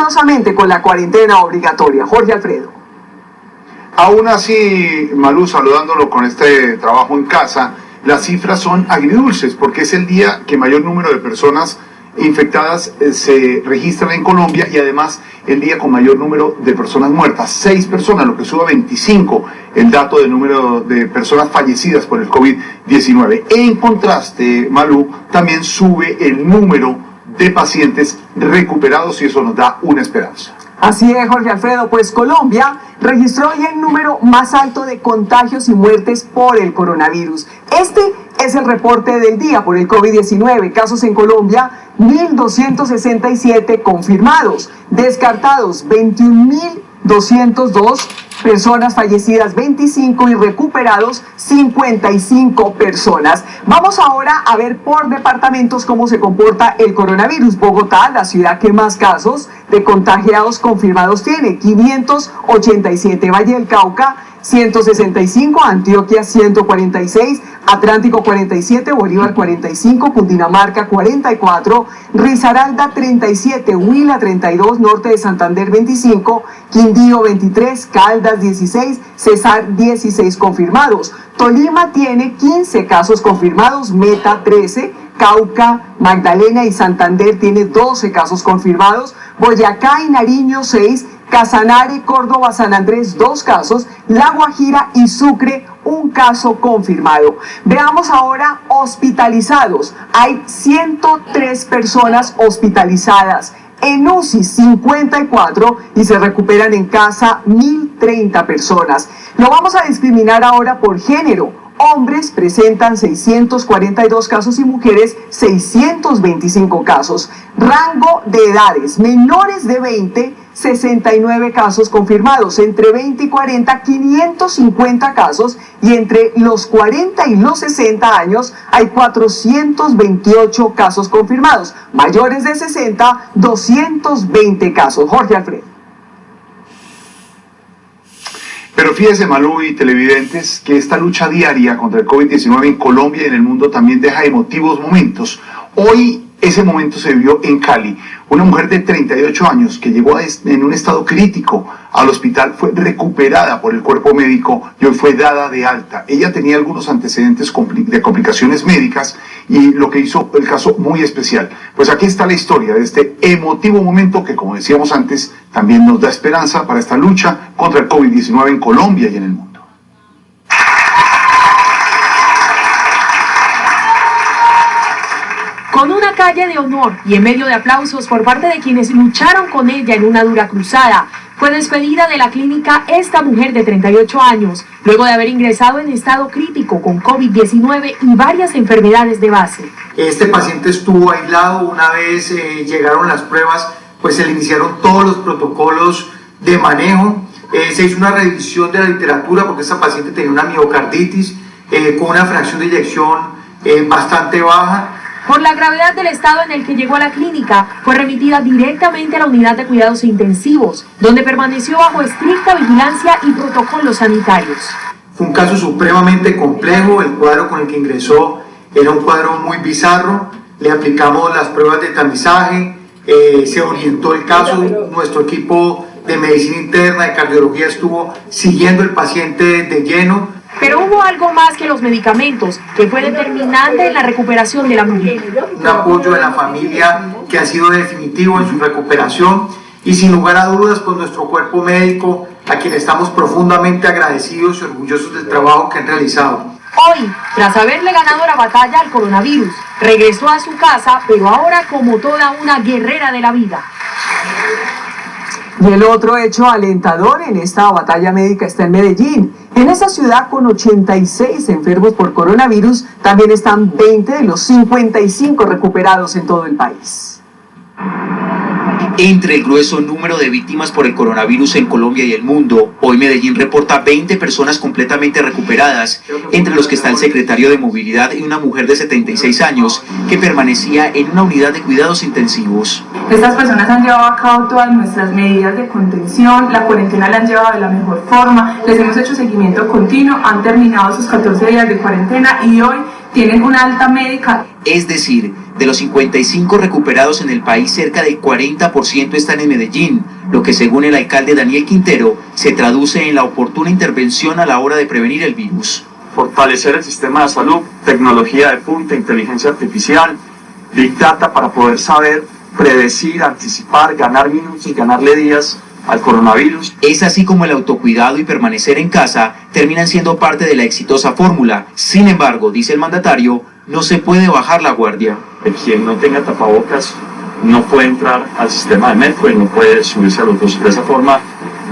lastimosamente con la cuarentena obligatoria. Jorge Alfredo. Aún así, Malú, saludándolo con este trabajo en casa, las cifras son agridulces porque es el día que mayor número de personas infectadas se registran en Colombia y además el día con mayor número de personas muertas, 6 personas, lo que sube a 25 el dato del número de personas fallecidas por el COVID-19. En contraste, Malú, también sube el número de pacientes recuperados y eso nos da una esperanza. Así es, Jorge Alfredo, pues Colombia registró hoy el número más alto de contagios y muertes por el coronavirus. Este es el reporte del día por el COVID-19. Casos en Colombia, 1.267 confirmados, descartados 21.202, personas fallecidas 25 y recuperados 55 personas. Vamos ahora a ver por departamentos cómo se comporta el coronavirus. Bogotá, la ciudad que más casos de contagiados confirmados tiene, 587, Valle del Cauca 165, Antioquia 146, Atlántico 47, Bolívar 45, Cundinamarca 44, Risaralda 37, Huila 32, Norte de Santander 25, Quindío 23, Caldas 16, Cesar 16 confirmados. Tolima tiene 15 casos confirmados, Meta 13, Cauca, Magdalena y Santander tiene 12 casos confirmados, Boyacá y Nariño 6, Casanare, Córdoba, San Andrés 2 casos, La Guajira y Sucre 1 caso confirmado. Veamos ahora hospitalizados. Hay 103 personas hospitalizadas. En UCI 54 y se recuperan en casa 1.030 personas. Lo vamos a discriminar ahora por género. Hombres presentan 642 casos y mujeres 625 casos. Rango de edades, menores de 20, 69 casos confirmados. Entre 20 y 40, 550 casos. Y entre los 40 y los 60 años hay 428 casos confirmados. Mayores de 60, 220 casos. Jorge Alfredo. Pero fíjese, Malú y televidentes, que esta lucha diaria contra el COVID-19 en Colombia y en el mundo también deja emotivos momentos. Hoy ese momento se vivió en Cali. Una mujer de 38 años que llegó en un estado crítico al hospital fue recuperada por el cuerpo médico y hoy fue dada de alta. Ella tenía algunos antecedentes de complicaciones médicas y lo que hizo el caso muy especial. Pues aquí está la historia de este emotivo momento que, como decíamos antes, también nos da esperanza para esta lucha contra el COVID-19 en Colombia y en el mundo. Con una calle de honor y en medio de aplausos por parte de quienes lucharon con ella en una dura cruzada, fue despedida de la clínica esta mujer de 38 años, luego de haber ingresado en estado crítico con COVID-19 y varias enfermedades de base. Este paciente estuvo aislado. Una vez llegaron las pruebas, pues se le iniciaron todos los protocolos de manejo. Se hizo una revisión de la literatura porque esta paciente tenía una miocarditis con una fracción de eyección bastante baja. Por la gravedad del estado en el que llegó a la clínica, fue remitida directamente a la unidad de cuidados intensivos, donde permaneció bajo estricta vigilancia y protocolos sanitarios. Fue un caso supremamente complejo. El cuadro con el que ingresó era un cuadro muy bizarro. Le aplicamos las pruebas de tamizaje, se orientó el caso. Nuestro equipo de medicina interna, de cardiología, estuvo siguiendo el paciente de lleno. Pero hubo algo más que los medicamentos, que fue determinante en la recuperación de la mujer. Un apoyo de la familia que ha sido definitivo en su recuperación y sin lugar a dudas por nuestro cuerpo médico, a quien estamos profundamente agradecidos y orgullosos del trabajo que han realizado. Hoy, tras haberle ganado la batalla al coronavirus, regresó a su casa, pero ahora como toda una guerrera de la vida. Y el otro hecho alentador en esta batalla médica está en Medellín. En esa ciudad con 86 enfermos por coronavirus, también están 20 de los 55 recuperados en todo el país. Entre el grueso número de víctimas por el coronavirus en Colombia y el mundo, hoy Medellín reporta 20 personas completamente recuperadas, entre los que está el secretario de Movilidad y una mujer de 76 años que permanecía en una unidad de cuidados intensivos. Estas personas han llevado a cabo todas nuestras medidas de contención, la cuarentena la han llevado de la mejor forma, les hemos hecho seguimiento continuo, han terminado sus 14 días de cuarentena y hoy tienen una alta médica. Es decir, De los 55 recuperados en el país, cerca del 40% están en Medellín, lo que según el alcalde Daniel Quintero se traduce en la oportuna intervención a la hora de prevenir el virus. Fortalecer el sistema de salud, tecnología de punta, inteligencia artificial, Big Data para poder saber, predecir, anticipar, ganar minutos y ganarle días al coronavirus. Es así como el autocuidado y permanecer en casa terminan siendo parte de la exitosa fórmula. Sin embargo, dice el mandatario, no se puede bajar la guardia. Quien no tenga tapabocas no puede entrar al sistema de metro y no puede subirse a los buses. De esa forma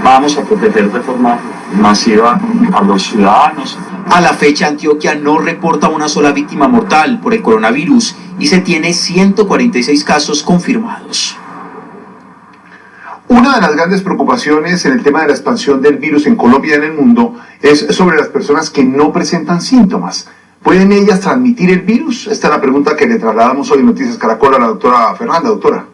vamos a proteger de forma masiva a los ciudadanos. A la fecha, Antioquia no reporta una sola víctima mortal por el coronavirus y se tiene 146 casos confirmados. Una de las grandes preocupaciones en el tema de la expansión del virus en Colombia y en el mundo es sobre las personas que no presentan síntomas. ¿Pueden ellas transmitir el virus? Esta es la pregunta que le trasladamos hoy en Noticias Caracol a la doctora Fernanda. Doctora.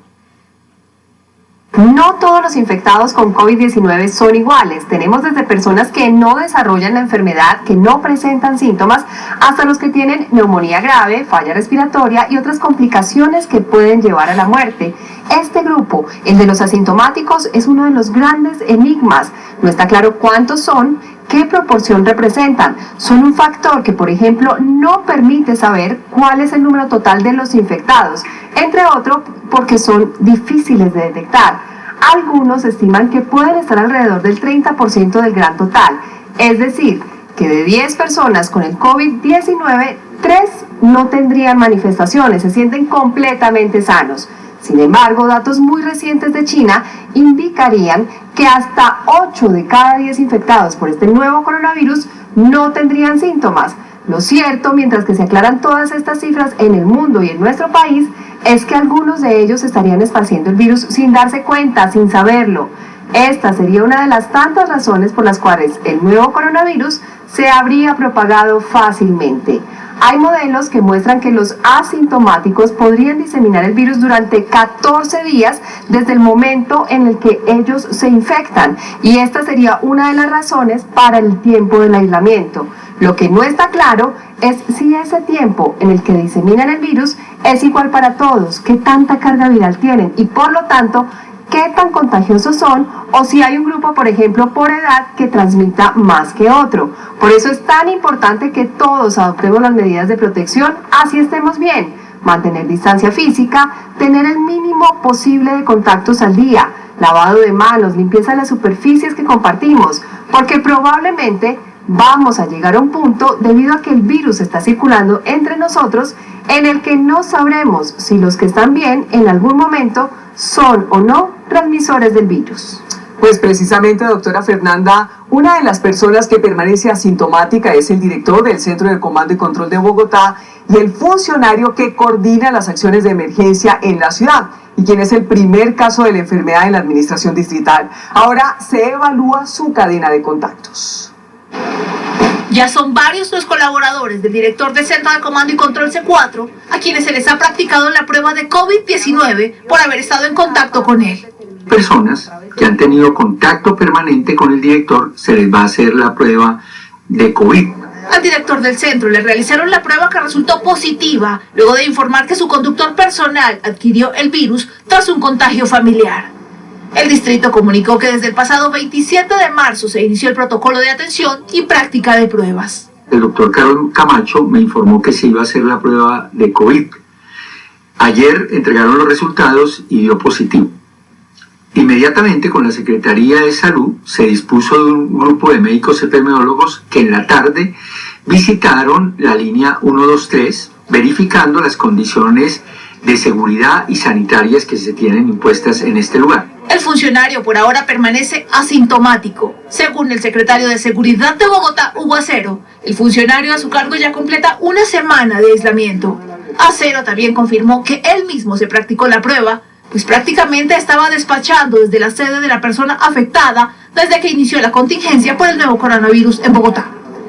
No todos los infectados con COVID-19 son iguales. Tenemos desde personas que no desarrollan la enfermedad, que no presentan síntomas, hasta los que tienen neumonía grave, falla respiratoria y otras complicaciones que pueden llevar a la muerte. Este grupo, el de los asintomáticos, es uno de los grandes enigmas. No está claro cuántos son, qué proporción representan. Son un factor que, por ejemplo, no permite saber cuál es el número total de los infectados, entre otros porque son difíciles de detectar. Algunos estiman que pueden estar alrededor del 30% del gran total, es decir, que de 10 personas con el COVID-19, 3 no tendrían manifestaciones, se sienten completamente sanos. Sin embargo, datos muy recientes de China indicarían que hasta 8 de cada 10 infectados por este nuevo coronavirus no tendrían síntomas. Lo cierto, mientras que se aclaran todas estas cifras en el mundo y en nuestro país, es que algunos de ellos estarían esparciendo el virus sin darse cuenta, sin saberlo. Esta sería una de las tantas razones por las cuales el nuevo coronavirus se habría propagado fácilmente. Hay modelos que muestran que los asintomáticos podrían diseminar el virus durante 14 días desde el momento en el que ellos se infectan, y esta sería una de las razones para el tiempo del aislamiento. Lo que no está claro es si ese tiempo en el que diseminan el virus es igual para todos, qué tanta carga viral tienen y por lo tanto qué tan contagiosos son, o si hay un grupo, por ejemplo, por edad que transmita más que otro. Por eso es tan importante que todos adoptemos las medidas de protección, así estemos bien. Mantener distancia física, tener el mínimo posible de contactos al día, lavado de manos, limpieza de las superficies que compartimos, porque probablemente vamos a llegar a un punto, debido a que el virus está circulando entre nosotros, en el que no sabremos si los que están bien en algún momento son o no transmisores del virus. Pues precisamente, doctora Fernanda, una de las personas que permanece asintomática es el director del Centro de Comando y Control de Bogotá y el funcionario que coordina las acciones de emergencia en la ciudad, y quien es el primer caso de la enfermedad en la administración distrital. Ahora se evalúa su cadena de contactos. Ya son varios los colaboradores del director del Centro de Comando y Control C4 a quienes se les ha practicado la prueba de COVID-19 por haber estado en contacto con él. Personas que han tenido contacto permanente con el director se les va a hacer la prueba de COVID. Al director del centro le realizaron la prueba que resultó positiva luego de informar que su conductor personal adquirió el virus tras un contagio familiar. El distrito comunicó que desde el pasado 27 de marzo se inició el protocolo de atención y práctica de pruebas. El doctor Carlos Camacho me informó que se iba a hacer la prueba de COVID. Ayer entregaron los resultados y dio positivo. Inmediatamente con la Secretaría de Salud se dispuso de un grupo de médicos epidemiólogos que en la tarde visitaron la línea 123 verificando las condiciones de seguridad y sanitarias que se tienen impuestas en este lugar. El funcionario por ahora permanece asintomático. Según el secretario de Seguridad de Bogotá, Hugo Acero, el funcionario a su cargo ya completa una semana de aislamiento. Acero también confirmó que él mismo se practicó la prueba, pues prácticamente estaba despachando desde la sede de la persona afectada desde que inició la contingencia por el nuevo coronavirus en Bogotá.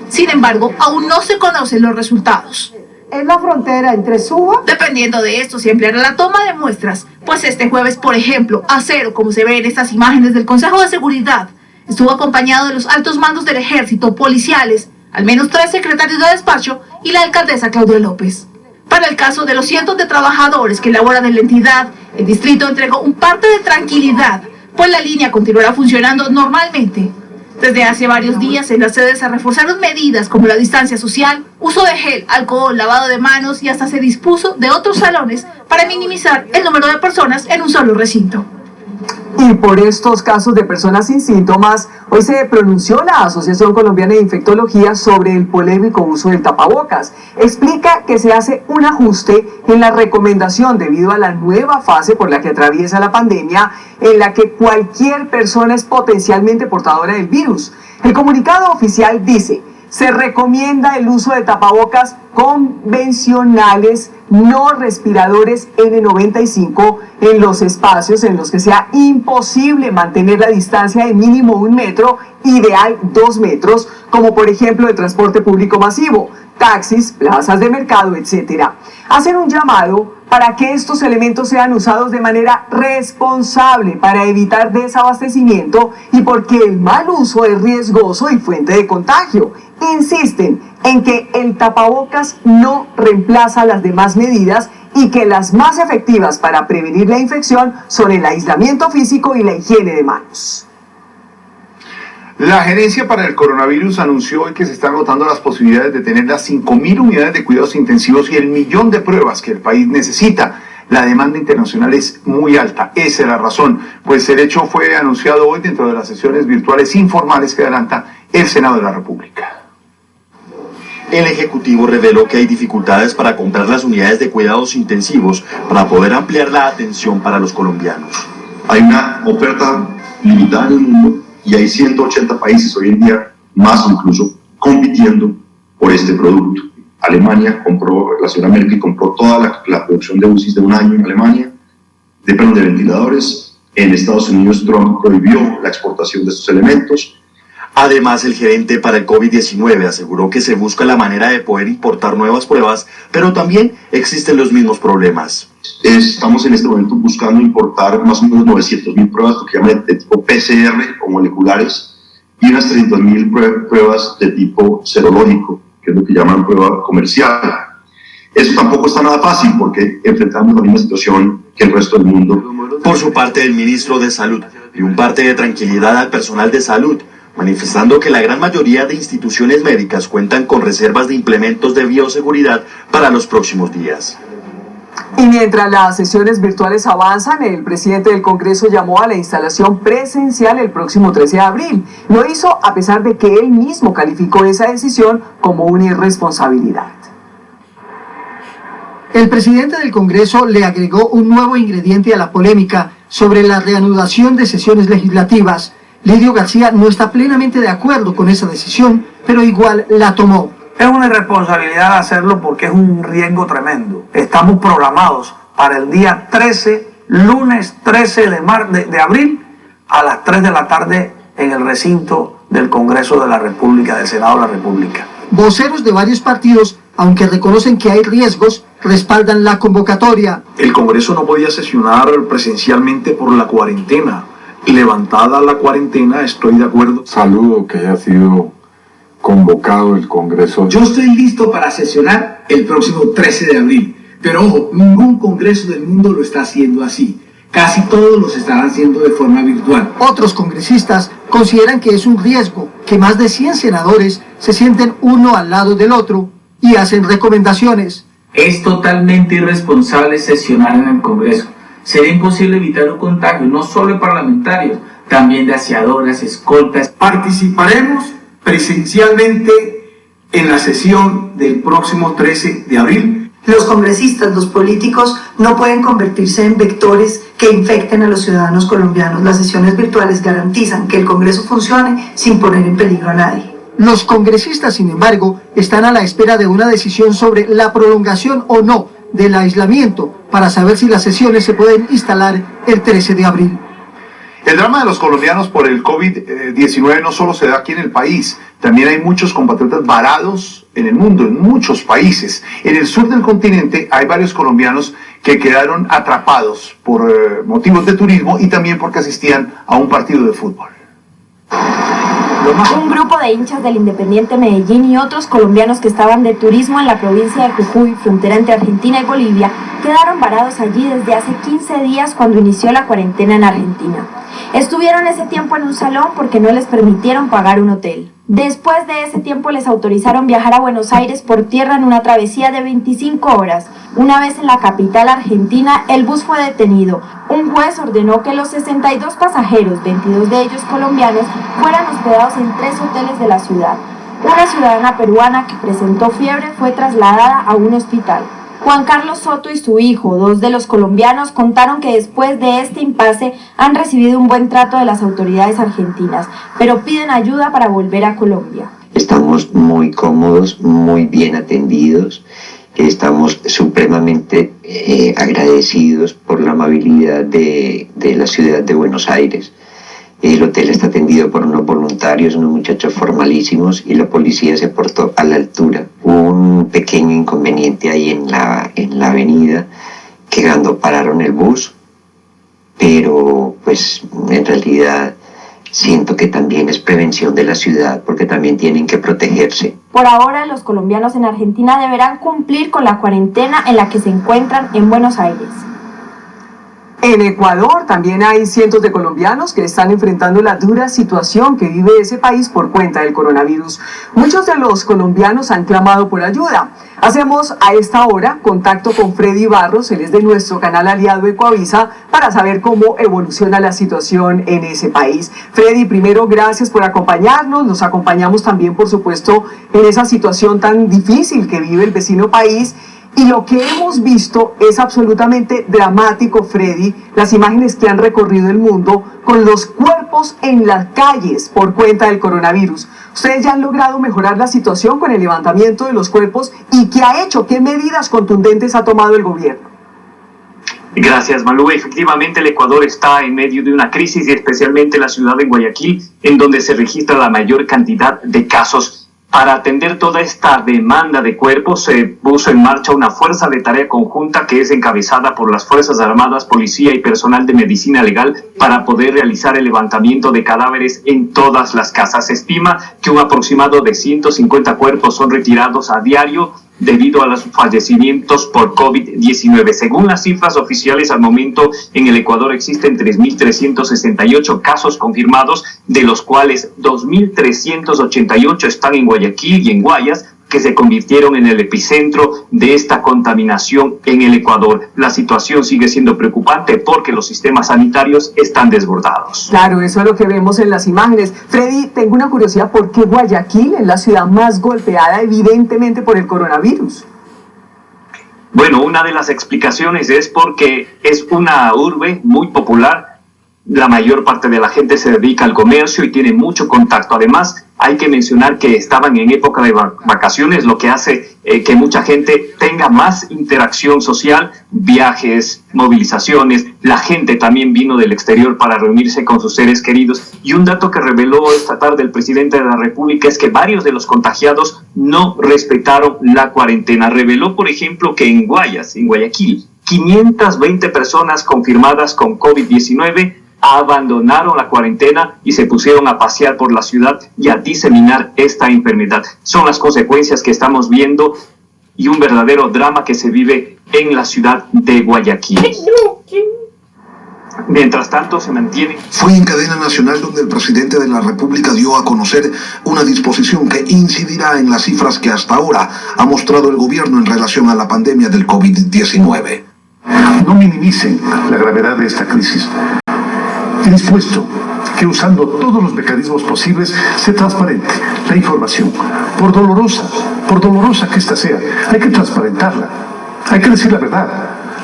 Sin embargo, aún no se conocen los resultados. Es la frontera entre Suba. Dependiendo de esto, se ampliará la toma de muestras, pues este jueves, por ejemplo, Acero, como se ve en estas imágenes del Consejo de Seguridad, estuvo acompañado de los altos mandos del ejército, policiales, al menos 3 secretarios de despacho y la alcaldesa Claudia López. Para el caso de los cientos de trabajadores que laboran en la entidad, el distrito entregó un parte de tranquilidad, pues la línea continuará funcionando normalmente. Desde hace varios días en las sedes se reforzaron medidas como la distancia social, uso de gel, alcohol, lavado de manos y hasta se dispuso de otros salones para minimizar el número de personas en un solo recinto. Y por estos casos de personas sin síntomas, hoy se pronunció la Asociación Colombiana de Infectología sobre el polémico uso del tapabocas. Explica que se hace un ajuste en la recomendación debido a la nueva fase por la que atraviesa la pandemia, en la que cualquier persona es potencialmente portadora del virus. El comunicado oficial dice: se recomienda el uso de tapabocas convencionales no respiradores N95 en los espacios en los que sea imposible mantener la distancia de mínimo 1 metro, ideal 2 metros, como por ejemplo el transporte público masivo, taxis, plazas de mercado, etc. Hacen un llamado para que estos elementos sean usados de manera responsable para evitar desabastecimiento y porque el mal uso es riesgoso y fuente de contagio. Insisten en que el tapabocas no reemplaza las demás medidas y que las más efectivas para prevenir la infección son el aislamiento físico y la higiene de manos. La Gerencia para el Coronavirus anunció hoy que se están agotando las posibilidades de tener las 5.000 unidades de cuidados intensivos y el 1.000.000 de pruebas que el país necesita. La demanda internacional es muy alta, esa es la razón, pues el hecho fue anunciado hoy dentro de las sesiones virtuales informales que adelanta el Senado de la República. El Ejecutivo reveló que hay dificultades para comprar las unidades de cuidados intensivos para poder ampliar la atención para los colombianos. Hay una oferta limitada en el mundo y hay 180 países hoy en día, más incluso, compitiendo por este producto. Alemania compró, la señora Merkel compró toda la producción de UCIs de un año en Alemania, de ventiladores. En Estados Unidos Trump prohibió la exportación de estos elementos. Además, el gerente para el COVID-19 aseguró que se busca la manera de poder importar nuevas pruebas, pero también existen los mismos problemas. Estamos en este momento buscando importar más o menos 900.000 pruebas, lo que llaman de tipo PCR o moleculares, y unas 300.000 pruebas de tipo serológico, que es lo que llaman prueba comercial. Eso tampoco está nada fácil porque enfrentamos la misma situación que el resto del mundo. Por su parte, el ministro de Salud dio un parte de tranquilidad al personal de salud, manifestando que la gran mayoría de instituciones médicas cuentan con reservas de implementos de bioseguridad para los próximos días. Y mientras las sesiones virtuales avanzan, el presidente del Congreso llamó a la instalación presencial el próximo 13 de abril. Lo hizo a pesar de que él mismo calificó esa decisión como una irresponsabilidad. El presidente del Congreso le agregó un nuevo ingrediente a la polémica sobre la reanudación de sesiones legislativas. Lidio García no está plenamente de acuerdo con esa decisión, pero igual la tomó. Es una irresponsabilidad hacerlo porque es un riesgo tremendo. Estamos programados para el día 13, lunes 13 de abril, a las 3 de la tarde en el recinto del Congreso de la República, del Senado de la República. Voceros de varios partidos, aunque reconocen que hay riesgos, respaldan la convocatoria. El Congreso no podía sesionar presencialmente por la cuarentena. Levantada la cuarentena, estoy de acuerdo. Saludo que haya sido convocado el Congreso. Yo estoy listo para sesionar el próximo 13 de abril, pero ojo, ningún Congreso del mundo lo está haciendo así. Casi todos los están haciendo de forma virtual. Otros congresistas consideran que es un riesgo que más de 100 senadores se sienten uno al lado del otro y hacen recomendaciones. Es totalmente irresponsable sesionar en el Congreso. Sería imposible evitar un contagio, no solo de parlamentarios, también de aseadoras, escoltas. Participaremos presencialmente en la sesión del próximo 13 de abril. Los congresistas, los políticos, no pueden convertirse en vectores que infecten a los ciudadanos colombianos. Las sesiones virtuales garantizan que el Congreso funcione sin poner en peligro a nadie. Los congresistas, sin embargo, están a la espera de una decisión sobre la prolongación o no del aislamiento para saber si las sesiones se pueden instalar el 13 de abril. El drama de los colombianos por el COVID-19 no solo se da aquí en el país, también hay muchos compatriotas varados en el mundo, en muchos países. En el sur del continente hay varios colombianos que quedaron atrapados por motivos de turismo y también porque asistían a un partido de fútbol. Un grupo de hinchas del Independiente Medellín y otros colombianos que estaban de turismo en la provincia de Jujuy, frontera entre Argentina y Bolivia, quedaron varados allí desde hace 15 días cuando inició la cuarentena en Argentina. Estuvieron ese tiempo en un salón porque no les permitieron pagar un hotel. Después de ese tiempo les autorizaron viajar a Buenos Aires por tierra en una travesía de 25 horas. Una vez en la capital argentina, el bus fue detenido. Un juez ordenó que los 62 pasajeros, 22 de ellos colombianos, fueran hospedados en 3 hoteles de la ciudad. Una ciudadana peruana que presentó fiebre fue trasladada a un hospital. Juan Carlos Soto y su hijo, 2 de los colombianos, contaron que después de este impasse han recibido un buen trato de las autoridades argentinas, pero piden ayuda para volver a Colombia. Estamos muy cómodos, muy bien atendidos, estamos supremamente agradecidos por la amabilidad de la ciudad de Buenos Aires. El hotel está atendido por unos voluntarios, unos muchachos formalísimos, y la policía se portó a la altura. Hubo un pequeño inconveniente ahí en la avenida, que cuando pararon el bus, pero pues en realidad siento que también es prevención de la ciudad, porque también tienen que protegerse. Por ahora, los colombianos en Argentina deberán cumplir con la cuarentena en la que se encuentran en Buenos Aires. En Ecuador también hay cientos de colombianos que están enfrentando la dura situación que vive ese país por cuenta del coronavirus. Muchos de los colombianos han clamado por ayuda. Hacemos a esta hora contacto con Freddy Barros, él es de nuestro canal aliado Ecuavisa, para saber cómo evoluciona la situación en ese país. Freddy, primero, gracias por acompañarnos. Nos acompañamos también, por supuesto, en esa situación tan difícil que vive el vecino país. Y lo que hemos visto es absolutamente dramático, Freddy, las imágenes que han recorrido el mundo con los cuerpos en las calles por cuenta del coronavirus. ¿Ustedes ya han logrado mejorar la situación con el levantamiento de los cuerpos? ¿Y qué ha hecho? ¿Qué medidas contundentes ha tomado el gobierno? Gracias, Malú. Efectivamente, el Ecuador está en medio de una crisis, y especialmente la ciudad de Guayaquil, en donde se registra la mayor cantidad de casos. Para atender toda esta demanda de cuerpos, se puso en marcha una fuerza de tarea conjunta que es encabezada por las Fuerzas Armadas, Policía y personal de medicina legal para poder realizar el levantamiento de cadáveres en todas las casas. Se estima que un aproximado de 150 cuerpos son retirados a diario debido a los fallecimientos por COVID-19. Según las cifras oficiales, al momento en el Ecuador existen 3.368 casos confirmados, de los cuales 2.388 están en Guayaquil y en Guayas, que se convirtieron en el epicentro de esta contaminación en el Ecuador. La situación sigue siendo preocupante porque los sistemas sanitarios están desbordados. Claro, eso es lo que vemos en las imágenes. Freddy, tengo una curiosidad, ¿por qué Guayaquil es la ciudad más golpeada evidentemente por el coronavirus? Bueno, una de las explicaciones es porque es una urbe muy popular. La mayor parte de la gente se dedica al comercio y tiene mucho contacto. Además, hay que mencionar que estaban en época de vacaciones, lo que hace que mucha gente tenga más interacción social, viajes, movilizaciones. La gente también vino del exterior para reunirse con sus seres queridos. Y un dato que reveló esta tarde el presidente de la República es que varios de los contagiados no respetaron la cuarentena. Reveló, por ejemplo, que en Guayas, en Guayaquil, 520 personas confirmadas con COVID-19 abandonaron la cuarentena y se pusieron a pasear por la ciudad y a diseminar esta enfermedad. Son las consecuencias que estamos viendo y un verdadero drama que se vive en la ciudad de Guayaquil. Mientras tanto, se mantiene. Fue en cadena nacional donde el presidente de la República dio a conocer una disposición que incidirá en las cifras que hasta ahora ha mostrado el gobierno en relación a la pandemia del COVID-19. No minimicen la gravedad de esta crisis. He dispuesto que usando todos los mecanismos posibles sea transparente la información, por dolorosa que ésta sea, hay que transparentarla, hay que decir la verdad.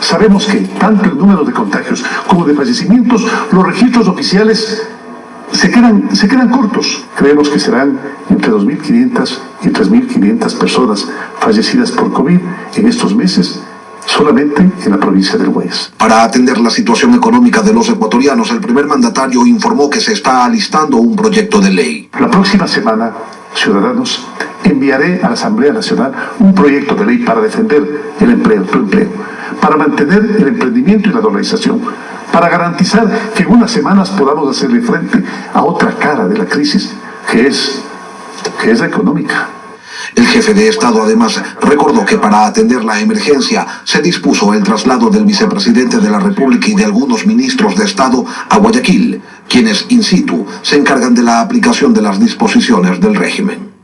Sabemos que tanto el número de contagios como de fallecimientos, los registros oficiales se quedan cortos. Creemos que serán entre 2.500 y 3.500 personas fallecidas por COVID en estos meses, solamente en la provincia del Guayas. Para atender la situación económica de los ecuatorianos, el primer mandatario informó que se está alistando un proyecto de ley. La próxima semana, ciudadanos, enviaré a la Asamblea Nacional un proyecto de ley para defender el empleo, tu empleo, para mantener el emprendimiento y la dolarización, para garantizar que en unas semanas podamos hacerle frente a otra cara de la crisis, que es económica. El jefe de Estado además recordó que para atender la emergencia se dispuso el traslado del vicepresidente de la República y de algunos ministros de Estado a Guayaquil, quienes in situ se encargan de la aplicación de las disposiciones del régimen.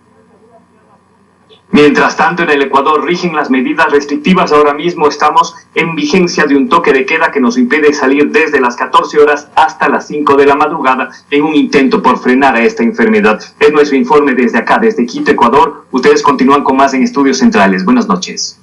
Mientras tanto, en el Ecuador rigen las medidas restrictivas. Ahora mismo estamos en vigencia de un toque de queda que nos impide salir desde las 14 horas hasta las 5 de la madrugada en un intento por frenar a esta enfermedad. Es nuestro informe desde acá, desde Quito, Ecuador. Ustedes continúan con más en Estudios Centrales. Buenas noches.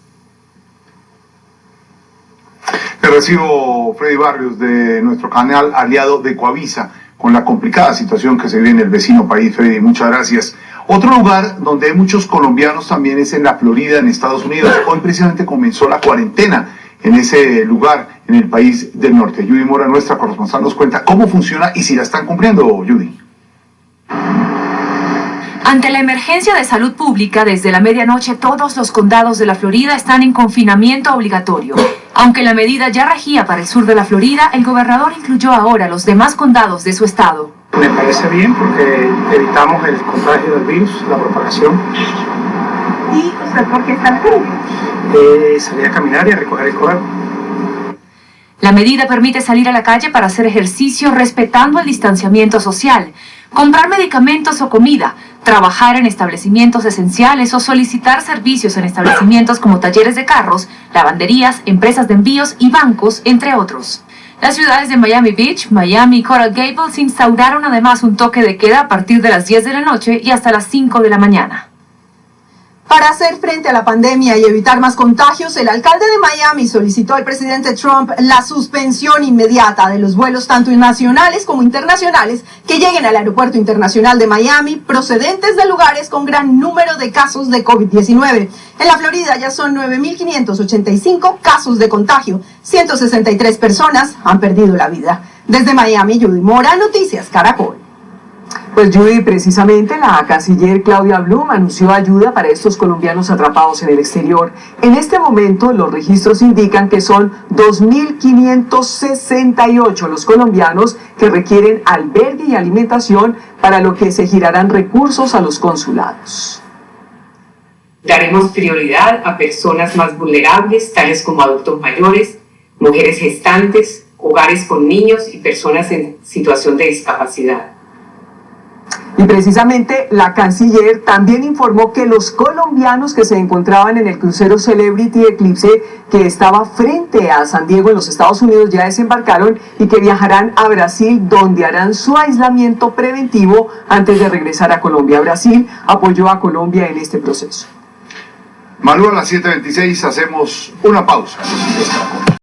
Le recibo Freddy Barrios de nuestro canal aliado de Coavisa con la complicada situación que se vive en el vecino país. Freddy, muchas gracias. Otro lugar donde hay muchos colombianos también es en la Florida, en Estados Unidos. Hoy precisamente comenzó la cuarentena en ese lugar, en el país del norte. Judy Mora, nuestra corresponsal, nos cuenta cómo funciona y si la están cumpliendo, Judy. Ante la emergencia de salud pública, desde la medianoche todos los condados de la Florida están en confinamiento obligatorio. Aunque la medida ya regía para el sur de la Florida, el gobernador incluyó ahora los demás condados de su estado. Me parece bien porque evitamos el contagio del virus, la propagación. ¿Y usted por qué está aquí? Salí a caminar y a recoger el correo. La medida permite salir a la calle para hacer ejercicio respetando el distanciamiento social, comprar medicamentos o comida, trabajar en establecimientos esenciales o solicitar servicios en establecimientos como talleres de carros, lavanderías, empresas de envíos y bancos, entre otros. Las ciudades de Miami Beach, Miami y Coral Gables instauraron además un toque de queda a partir de las 10 de la noche y hasta las 5 de la mañana. Para hacer frente a la pandemia y evitar más contagios, el alcalde de Miami solicitó al presidente Trump la suspensión inmediata de los vuelos tanto nacionales como internacionales que lleguen al aeropuerto internacional de Miami procedentes de lugares con gran número de casos de COVID-19. En la Florida ya son 9.585 casos de contagio. 163 personas han perdido la vida. Desde Miami, Judy Mora, Noticias Caracol. Pues Judy, precisamente la canciller Claudia Blum anunció ayuda para estos colombianos atrapados en el exterior. En este momento los registros indican que son 2.568 los colombianos que requieren albergue y alimentación, para lo que se girarán recursos a los consulados. Daremos prioridad a personas más vulnerables, tales como adultos mayores, mujeres gestantes, hogares con niños y personas en situación de discapacidad. Y precisamente la canciller también informó que los colombianos que se encontraban en el crucero Celebrity Eclipse, que estaba frente a San Diego en los Estados Unidos, ya desembarcaron y que viajarán a Brasil, donde harán su aislamiento preventivo antes de regresar a Colombia. Brasil apoyó a Colombia en este proceso. Malú, a las 7:26 hacemos una pausa.